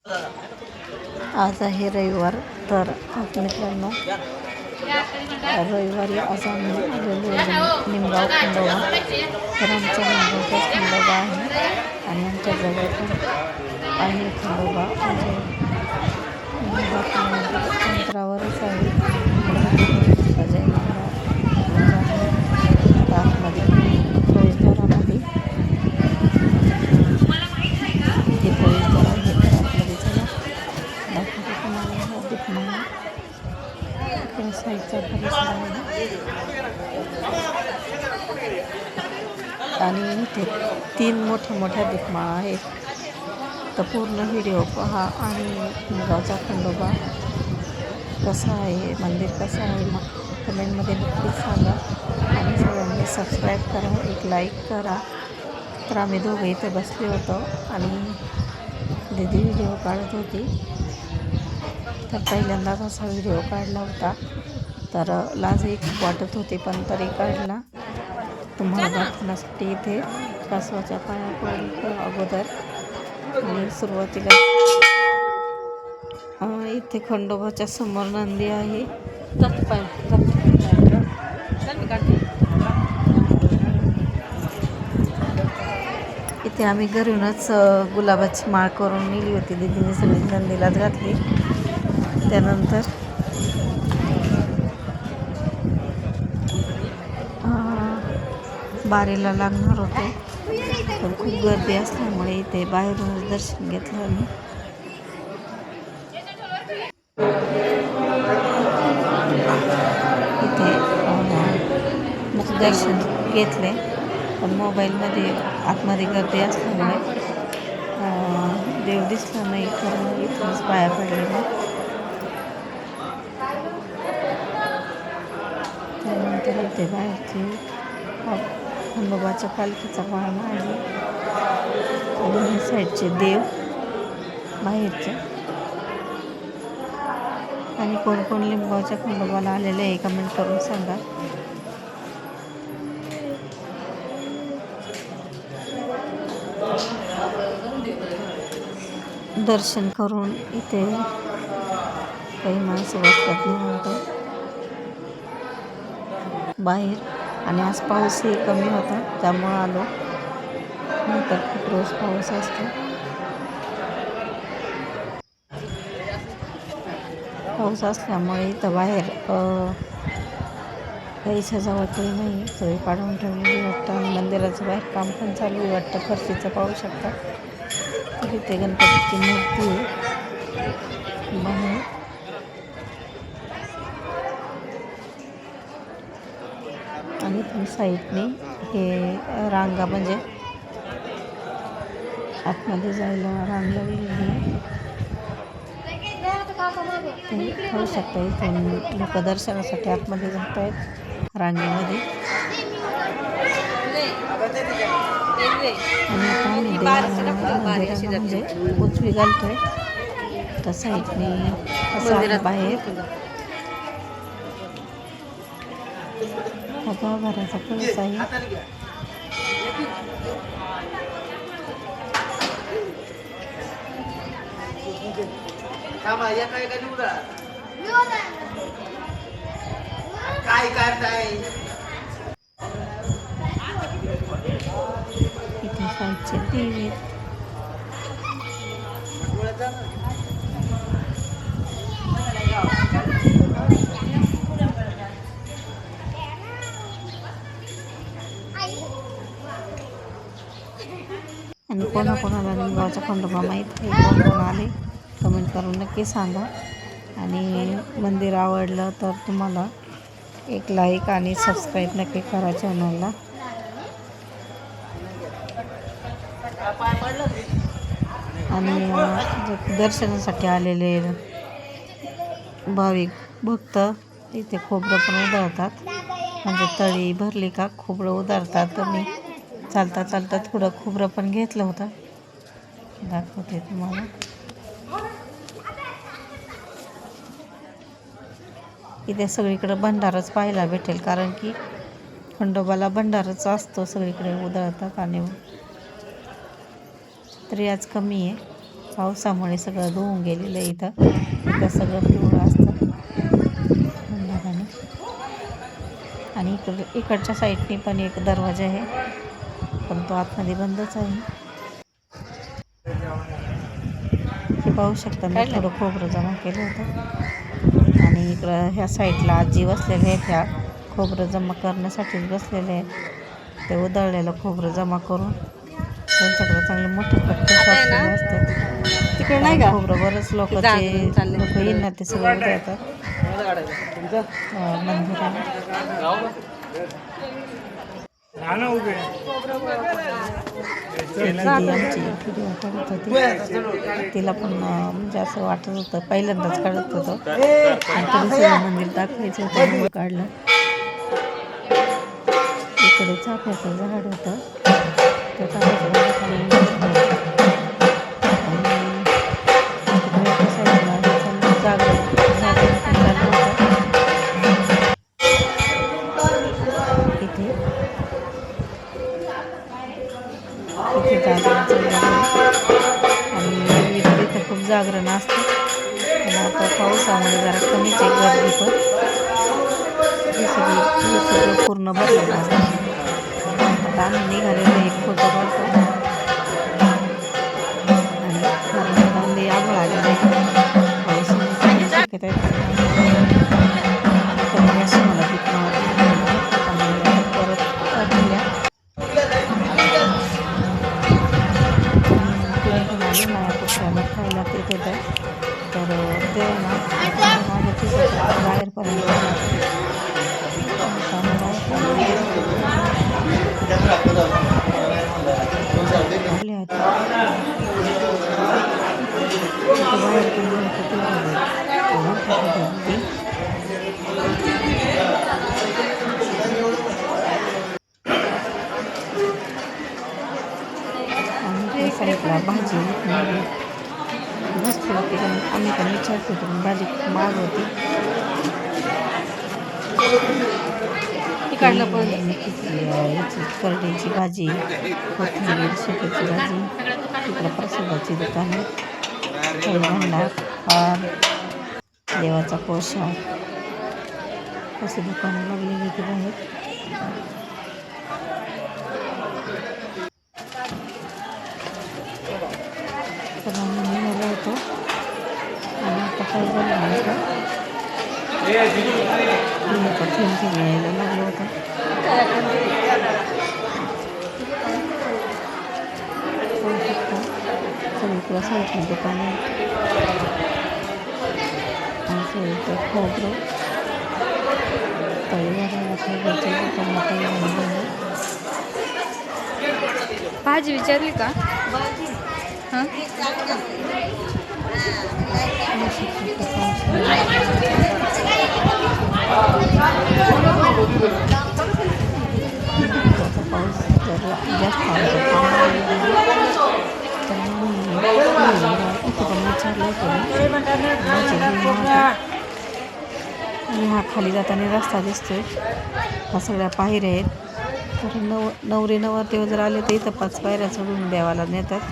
आज आहे रविवार. तर मित्रांनो, रविवारी आज आम्ही आलेलो निमगाव खंडोबा. तर आमचा निमगावचाच खंडोबा आहे आणि आमच्या जवळ पण आहे खंडोबा. म्हणजे अंतरावरच आहे. जय महाराज. आतमध्ये प्रवेशद्वारामध्ये इथे प्रवेशद्वार आहे. तर आतमध्ये चला दाखवते तुम्हाला अधिक महिना त्या साईडचा परिसर आहे. आणि इथे 3 मोठ्या दिकमाळा आहेत. तर पूर्ण व्हिडिओ पहा आणि गावचा खंडोबा कसा आहे, मंदिर कसं आहे, कमेंटमध्ये नक्कीच सांगा. आणि सगळ्यांनी सबस्क्राईब करा, एक लाईक करा. तर आम्ही दोघे इथे बसले होतो आणि दीदी व्हिडिओ काढत होती. तर पहिल्यांदाच असा व्हिडिओ काढला होता. तर लाजही खूप वाटत होती, पण तरी काढला तुम्हाला दाखवण्यासाठी. इथे कासवाच्या पाया पडून अगोदर आणि सुरुवातीला इथे खंडोबाच्या समोर नंदी आहे. इथे आम्ही घरूनच गुलाबाची माळ करून नेली होती. दीदीने सगळी नंदीलाच घातली. त्यानंतर बारीला लागणार होते, पण खूप गर्दी असल्यामुळे इथे बाहेरूनच दर्शन घेतलं आम्ही. इथे दर्शन घेतले, पण मोबाईलमध्ये आतमध्ये गर्दी असल्यामुळे देव दिसला नाही. तर इथूनच पाया पडले मग. त्यानंतर इथे बाहेरची खंडोबाच्या पालखीचा पाळणा आहे आणि हे साईडचे देव बाहेरचे. आणि कोण कोण लिंबावच्या खंडोबाला आलेले आहे कमेंट करून सांगा. दर्शन करून इथे काही माणसं बसतात निवांत बाहेर. आणि आज पाऊसही कमी होता त्यामुळं आलो, नाहीतर खूप रोज पाऊस असतो. पाऊस असल्यामुळे इथं बाहेर काही सजावटही नाही, सगळी काढून ठेवलेली वाटतं. आणि मंदिराचं बाहेर काम पण चालू आहे वाटतं, फरशीचं पाहू शकता. तर इथे गणपतीची मूर्ती आहे बाहेर. आणि इथून साईडने हे रांगा, म्हणजे आतमध्ये जायला रांग लागलेली आहे. ते पाहू शकता. इथून लोक दर्शनासाठी आतमध्ये जात आहेत रांगेमध्ये. आणि आता आम्ही मंदिराला म्हणजे उजवी घालतोय. तर साईडने असं बाहेर गाभाऱ्याचा कळस आहे. काय करताय? इथे साईडचे देव आहेत. आणि कोणाकोणाला निमगावचा खंडोबा माहीत आहे, कोण कोण आले कमेंट करून नक्की सांगा. आणि मंदिर आवडलं तर तुम्हाला एक लाईक आणि सबस्क्राईब नक्की करा चॅनलला. आणि दर्शनासाठी आलेले भाविक भक्त इथे खोबरं पण उधळतात. म्हणजे तळी भरली का खोबरं उधळतात. तर मी चालता थोडं खोबरं पण घेतलं होतं, दाखवते तुम्हाला. इथे सगळीकडे भंडारच पाहायला भेटेल, कारण की खंडोबाला भंडारच असतो, सगळीकडे उधळतात. आणि तरी आज कमी आहे. पावसामुळे सगळं धुवून गेलेलं आहे. इथं सगळं पिवळं असतं मंदिराने. आणि इकडच्या साईडने पण एक दरवाजा आहे, पण तो आतमध्ये बंदच आहे. हे पाहू शकता, मी थोडं खोबरं जमा केलं होतं. आणि इकडं ह्या साईडला आजी बसलेले आहेत, ह्या खोबरं जमा करण्यासाठीच बसलेले आहेत. ते उधळलेलं खोबरं जमा करून त्यांच्याकडे चांगले मोठे कट्टे साचलेले असतात. तिकडे नाही का खोबरं, बरंच लोक येईल ना ते सगळं उधळतात मंदिराला. आमची व्हिडिओ काढत होती, तिला पण म्हणजे असं वाटत होतं पहिल्यांदाच काढत होतं, आणि तरी सगळं मंदिर दाखवायचं होतं म्हणून काढलं. इकडे चाफ्याचं झाड होतं, त्या चाफ्याच्या झाडाखाली बसलं होतं. आणि तिकडे एका साईडला जागरण पण चालू होतं. इथे जागरण चाललं आहे. आणि इथे खूप जागरण असतं, पण आता पावसामुळे जरा कमीच आहे गर्दी. पण हे सगळं पूर्ण भरलेलं असतं. आता आम्ही निघालेलो एक फोटो काढतो. आणि कारण लई आभाळ आलेलं आहे, पाऊस येण्याची शक्यता आहे. तर अशी मला भीक परत काढल्या. आले माझ्या कुत्र्याला खायला देत होतं, तर ते ना माझ्या खिशाच्या बाहेरपर्यंत आले होते. बाहेर गेले होते आणि साईडला भाजी मस्त होती. आम्ही पण विचार करतो, भाजी खूप महाग होती. काढलं पण याची करडीची भाजी, कोथिंबीर, शेपूची भाजी. तिकडं प्रसादाची दुकानं, भांडार, हार, देवाचा पोशाख, अशी दुकानं लागलेली होती बाहेर. तर आम्ही निघालो होतो. आणि आता काय झालं नाही का, थेंब यायला लागलं होतं. सगळीकडं साईडला दुकानं आणि सगळीकडं खोबरं तळीवाला खोबऱ्याच्या दुकानात भाजी विचारली का? हां पाऊस जर जास्त आला इथं पण विचारलं आणि हा खाली जाताना रस्ता दिसतोय, हा सगळ्या पायऱ्या आहेत. तर नवरी नवरदेव जर आले तर इथं 5 पायऱ्या चढून देवाला नेतात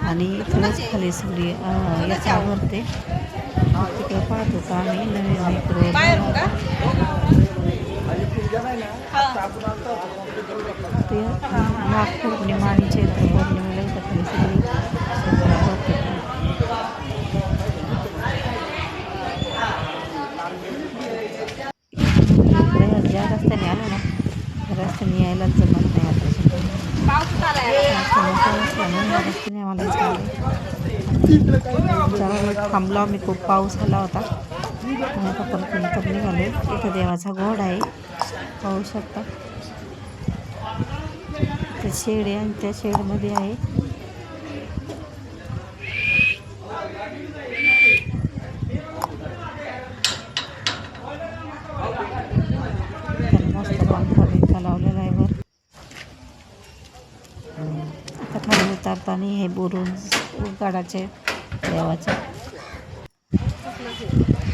आणि इथूनच खाली सगळी यात्रा भरते. तिकडे पाहत होतो आम्ही नवीन एक रोड ते नागपौर्णिमा आणि चैत्र पौर्णिमेला इथं खाली सगळी भरते. ज्या रस्त्याने आलो ना, रस्त्याने यायलाच जमत नाही. आता रस्त्याने आम्हाला जरा थांबलो आम्ही, खूप पाऊस आला होता. आणि आता परत नंतर निघालो. इथं देवाचा घोडा आहे, पाहू शकता. ते शेड आहे आणि त्या शेडमध्ये आहे मस्त पंखा लावलेला आहे वर. आता खाली उतारताना हे बुरुज गडाचे देवाचे.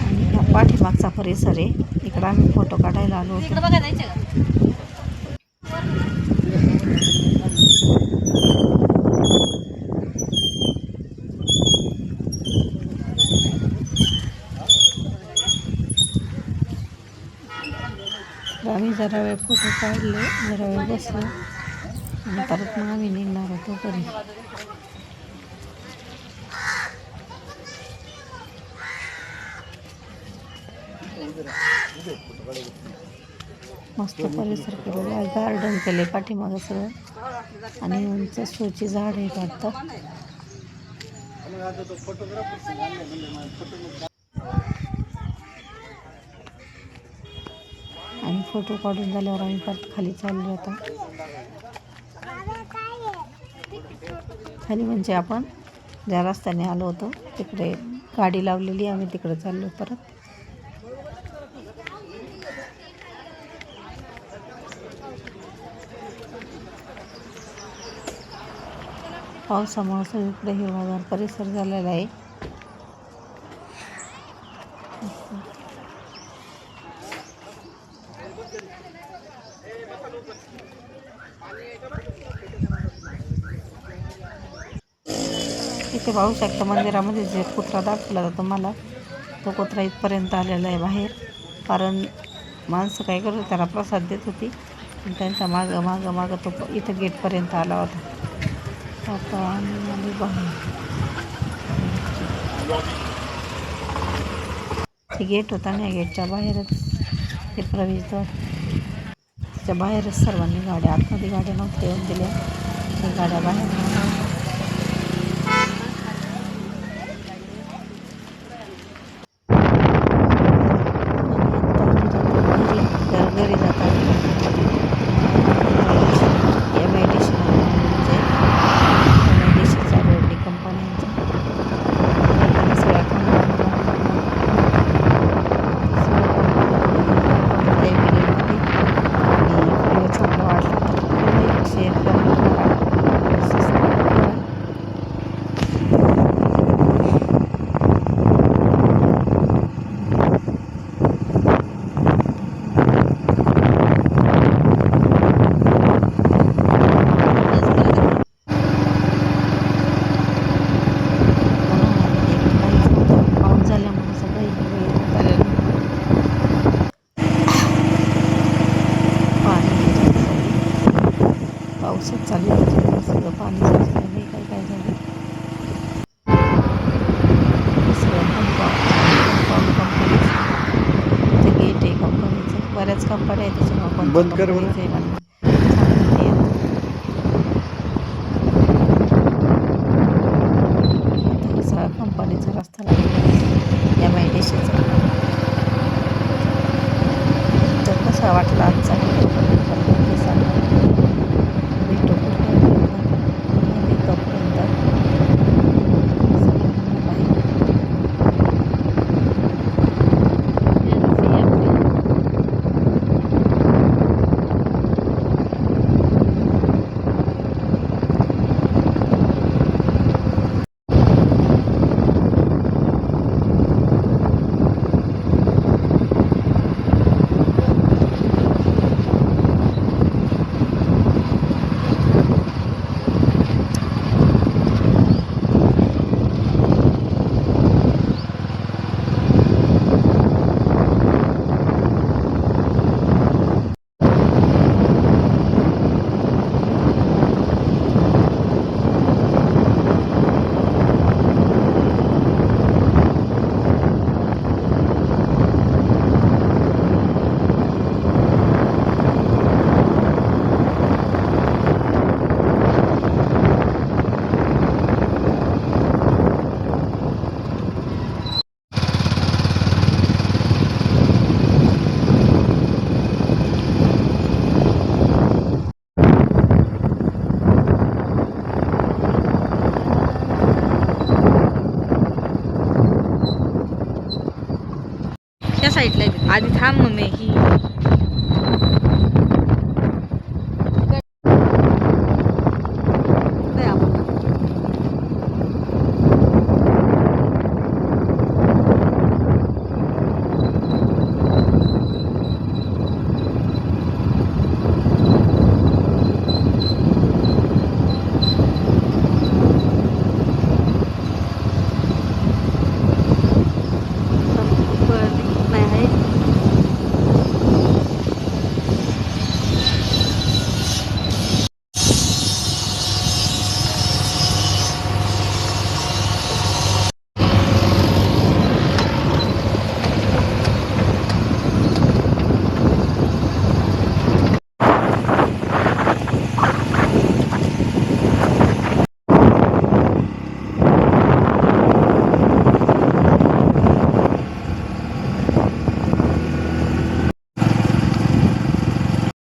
आणि ह्या पाठीमागचा परिसर आहे, इकडं आम्ही फोटो काढायला आलो होतो. जरा वेळ फोटो काढले, जरा वेळ बसलो आणि परत मग आम्ही निघणार होतो घरी. मस्त परिसर केलेला आहे, गार्डन केले पाठीमागं सगळं आणि उंच शोची झाड आहेत वाटतं. आणि फोटो काढून झाल्यावर आम्ही परत खाली चाललो होतो. खाली म्हणजे आपण ज्या रस्त्याने आलो होतो तिकडे गाडी लावलेली, आम्ही तिकडे चाललो परत. पावसामुळे सगळीकडे हिरवागार परिसर झालेला आहे. इथे पाहू शकता मंदिरामध्ये जे कुत्रा दाखवला जातो मला, तो कुत्रा इथपर्यंत आलेला आहे बाहेर. कारण माणसं काय करत त्याला प्रसाद देत होती आणि त्यांचा मागं तो इथं गेटपर्यंत आला होता. आता आम्ही आलो बाहेर. ते गेट होता ना, गेटच्या बाहेरच ते प्रवेशद्वार, त्याच्या बाहेरच सर्वांनी गाड्या, आतमध्ये गाड्या नव्हत्या येऊन दिल्या, ते गाड्या बाहेर घरी जातात. MIDC रोडनी कंपन्यांच्या सगळ्या चांगलं वाटलं तर शेअर करा. पाऊसच चालू आहे, सगळं पाणी साचलं नाही, काय झालं सगळं कंपाऊंड कंपनीचं ते गेट आहे कंपनीचं. बऱ्याच कंपन्या आहेत त्याच्यामुळे बंद कर आहे मला सगळा कंपनीचा रस्ता लागला MIDCचा. तर कसा वाटला आजचा व्हिडिओ सांगा. भेटू पुढल्या व्हिडिओमध्ये, तोपर्यंत त्या साईडला आधी थांब मग ही